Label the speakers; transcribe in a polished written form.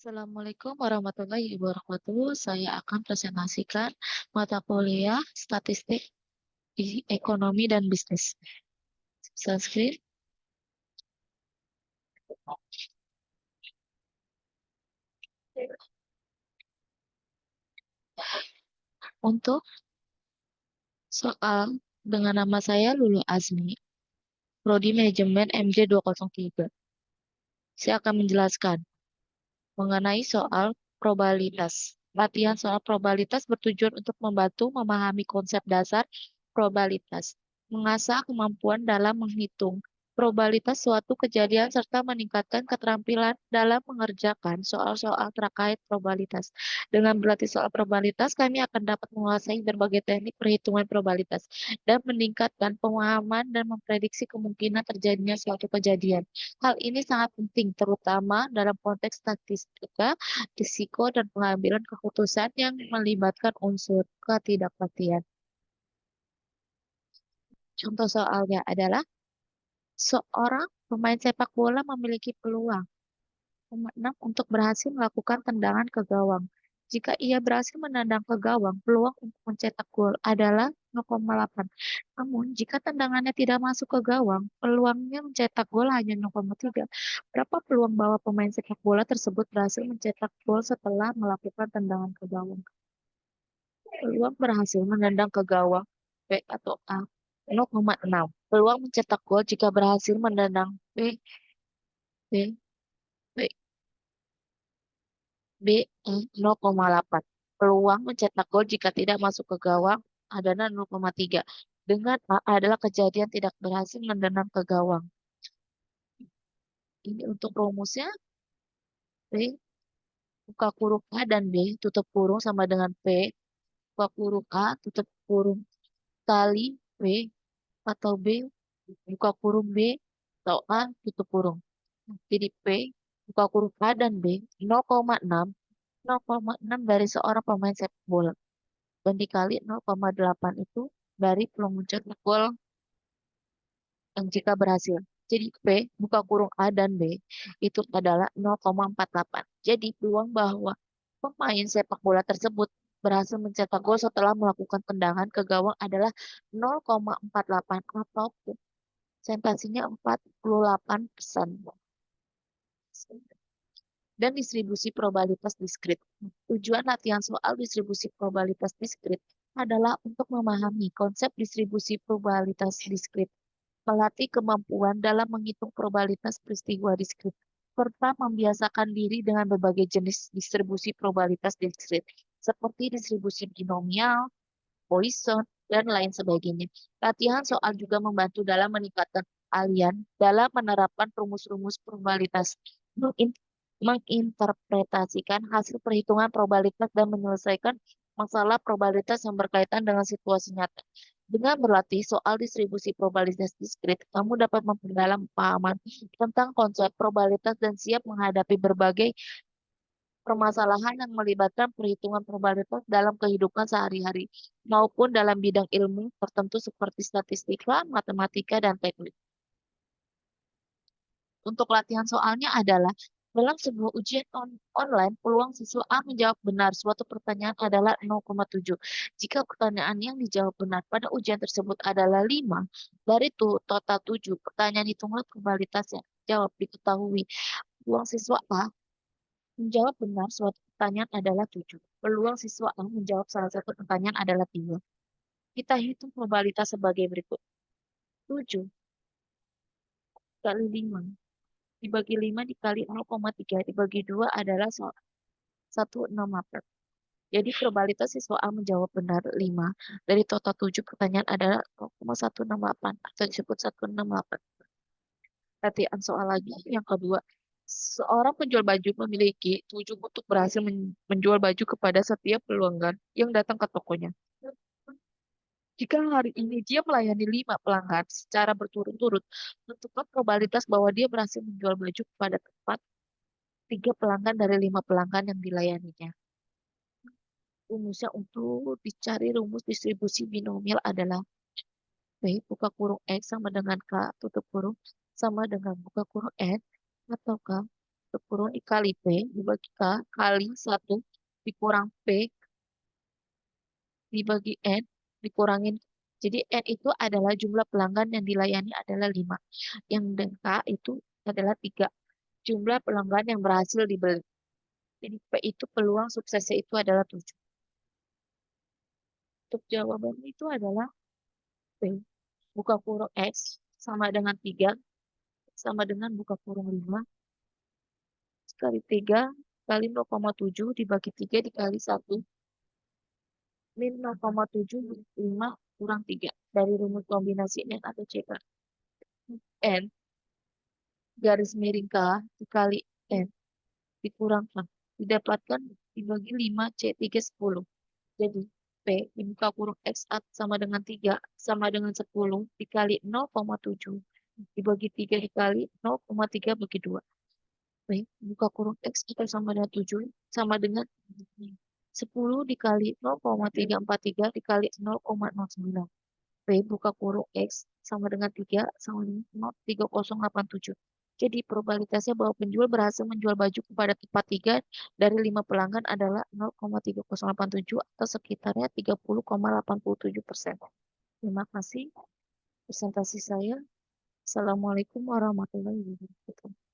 Speaker 1: Assalamualaikum warahmatullahi wabarakatuh. Saya akan presentasikan mata kuliah Statistik Ekonomi dan Bisnis. Sanskrit. Untuk soal dengan nama saya Lulu Azmi, Prodi Manajemen MJ 203. Saya akan menjelaskan mengenai soal probabilitas. Latihan soal probabilitas bertujuan untuk membantu memahami konsep dasar probabilitas, mengasah kemampuan dalam menghitung probabilitas suatu kejadian serta meningkatkan keterampilan dalam mengerjakan soal-soal terkait probabilitas. Dengan berlatih soal probabilitas, kami akan dapat menguasai berbagai teknik perhitungan probabilitas dan meningkatkan pemahaman dan memprediksi kemungkinan terjadinya suatu kejadian. Hal ini sangat penting, terutama dalam konteks statistika, risiko, dan pengambilan keputusan yang melibatkan unsur ketidakpastian. Contoh soalnya adalah seorang pemain sepak bola memiliki peluang 6 untuk berhasil melakukan tendangan ke gawang. Jika ia berhasil menendang ke gawang, peluang untuk mencetak gol adalah 0,8. Namun, jika tendangannya tidak masuk ke gawang, peluangnya mencetak gol hanya 0,3. Berapa peluang bahwa pemain sepak bola tersebut berhasil mencetak gol setelah melakukan tendangan ke gawang? Peluang berhasil menendang ke gawang B atau A 0,6. Peluang mencetak gol jika berhasil menendang B, B, B 0,8. Peluang mencetak gol jika tidak masuk ke gawang adalah 0,3. Dengan A adalah kejadian tidak berhasil menendang ke gawang. Ini untuk rumusnya B buka kurung A dan B tutup kurung sama dengan P buka kurung A tutup kurung kali B atau B buka kurung B atau A tutup kurung. Jadi P buka kurung A dan B 0,6 0,6 dari seorang pemain sepak bola dan dikali 0,8 itu dari peluang mencetak gol yang jika berhasil. Jadi P buka kurung A dan B itu adalah 0,48. Jadi peluang bahwa pemain sepak bola tersebut berhasil mencetak gol setelah melakukan tendangan ke gawang adalah 0,48 atau persentasinya 48%. Dan distribusi probabilitas diskrit. Tujuan latihan soal distribusi probabilitas diskrit adalah untuk memahami konsep distribusi probabilitas diskrit, melatih kemampuan dalam menghitung probabilitas peristiwa diskrit, serta membiasakan diri dengan berbagai jenis distribusi probabilitas diskrit, seperti distribusi binomial, Poisson, dan lain sebagainya. Latihan soal juga membantu dalam meningkatkan keahlian dalam menerapkan rumus-rumus probabilitas, menginterpretasikan hasil perhitungan probabilitas dan menyelesaikan masalah probabilitas yang berkaitan dengan situasi nyata. Dengan berlatih soal distribusi probabilitas diskrit, kamu dapat memperdalam pemahaman tentang konsep probabilitas dan siap menghadapi berbagai permasalahan yang melibatkan perhitungan probabilitas dalam kehidupan sehari-hari maupun dalam bidang ilmu tertentu seperti statistika, matematika, dan teknik. Untuk latihan soalnya adalah dalam sebuah ujian online, peluang siswa A menjawab benar suatu pertanyaan adalah 0,7. Jika pertanyaan yang dijawab benar pada ujian tersebut adalah 5, dari itu total 7, pertanyaan hitunglah probabilitasnya. Jawab diketahui. Peluang siswa A menjawab benar suatu pertanyaan adalah 7. Peluang siswa A menjawab salah satu pertanyaan adalah 3. Kita hitung probabilitas sebagai berikut. 7 kali 5 dibagi 5 dikali 0,3 dibagi 2 adalah 1,68. Jadi probabilitas siswa A menjawab benar 5. Dari total 7 pertanyaan adalah 0,168 atau disebut 168. Latihan soal lagi yang kedua. Seorang penjual baju memiliki 7 untuk berhasil menjual baju kepada setiap pelanggan yang datang ke tokonya. Jika hari ini dia melayani 5 pelanggan secara berturut-turut, tentukan probabilitas bahwa dia berhasil menjual baju kepada tepat 3 pelanggan dari 5 pelanggan yang dilayaninya. Rumusnya untuk dicari rumus distribusi binomial adalah B buka kurung X sama dengan K tutup kurung sama dengan buka kurung N atau K kurung dikali P dibagi K kali 1 dikurang P dibagi N dikurangin. Jadi N itu adalah jumlah pelanggan yang dilayani adalah 5. Yang dan K itu adalah 3. Jumlah pelanggan yang berhasil dibeli. Jadi P itu peluang suksesnya itu adalah 7. Untuk jawabannya itu adalah P. Buka kurung X sama dengan 3 sama dengan buka kurung 5 kali 3 kali 0,7 dibagi 3 dikali 1 min 0,75 kurang 3 dari rumus kombinasi N atau CK. N garis miring K dikali N dikurangkan didapatkan dibagi 5 C3 10. Jadi P dibuka kurung X sama dengan 3 sama dengan 10 dikali 0,7 dibagi 3 dikali 0,3 bagi 2. P buka kurung X atau sama dengan 7 sama dengan 10 dikali 0,343 dikali 0,09. P buka kurung X sama dengan 3 sama dengan 0,3087. Jadi probabilitasnya bahwa penjual berhasil menjual baju kepada tempat 3 dari 5 pelanggan adalah 0,3087 atau sekitarnya 30,87%. Terima kasih presentasi saya. Assalamualaikum warahmatullahi wabarakatuh.